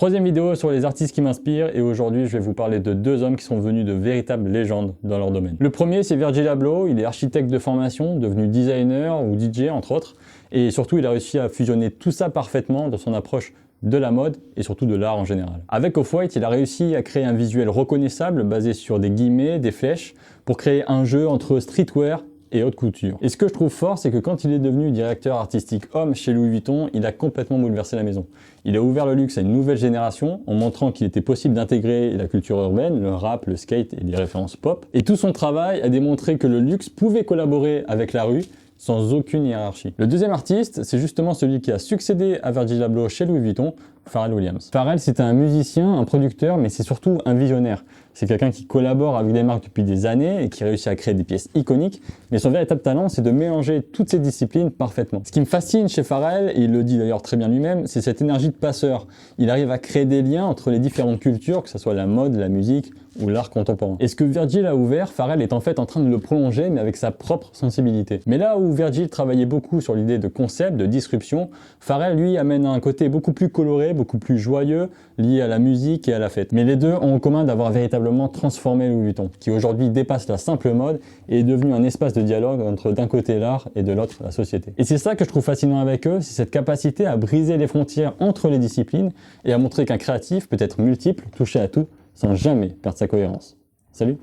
Troisième vidéo sur les artistes qui m'inspirent et aujourd'hui je vais vous parler de deux hommes qui sont devenus de véritables légendes dans leur domaine. Le premier c'est Virgil Abloh, il est architecte de formation, devenu designer ou DJ entre autres et surtout il a réussi à fusionner tout ça parfaitement dans son approche de la mode et surtout de l'art en général. Avec Off-White, il a réussi à créer un visuel reconnaissable basé sur des guillemets, des flèches pour créer un jeu entre streetwear et haute couture. Et ce que je trouve fort, c'est que quand il est devenu directeur artistique homme chez Louis Vuitton, il a complètement bouleversé la maison. Il a ouvert le luxe à une nouvelle génération en montrant qu'il était possible d'intégrer la culture urbaine, le rap, le skate et les références pop. Et tout son travail a démontré que le luxe pouvait collaborer avec la rue sans aucune hiérarchie. Le deuxième artiste, c'est justement celui qui a succédé à Virgil Abloh chez Louis Vuitton, Pharrell Williams. Pharrell, c'est un musicien, un producteur, mais c'est surtout un visionnaire. C'est quelqu'un qui collabore avec des marques depuis des années et qui réussit à créer des pièces iconiques, mais son véritable talent, c'est de mélanger toutes ces disciplines parfaitement. Ce qui me fascine chez Pharrell, et il le dit d'ailleurs très bien lui-même, c'est cette énergie de passeur. Il arrive à créer des liens entre les différentes cultures, que ce soit la mode, la musique ou l'art contemporain. Et ce que Virgil a ouvert, Pharrell est en fait en train de le prolonger, mais avec sa propre sensibilité. Mais là où Virgil travaillait beaucoup sur l'idée de concept, de disruption, Pharrell, lui, amène un côté beaucoup plus coloré, beaucoup plus joyeux, lié à la musique et à la fête. Mais les deux ont en commun d'avoir véritablement transformé Louis Vuitton, qui aujourd'hui dépasse la simple mode et est devenu un espace de dialogue entre d'un côté l'art et de l'autre la société. Et c'est ça que je trouve fascinant avec eux, c'est cette capacité à briser les frontières entre les disciplines et à montrer qu'un créatif peut être multiple, touché à tout, sans jamais perdre sa cohérence. Salut!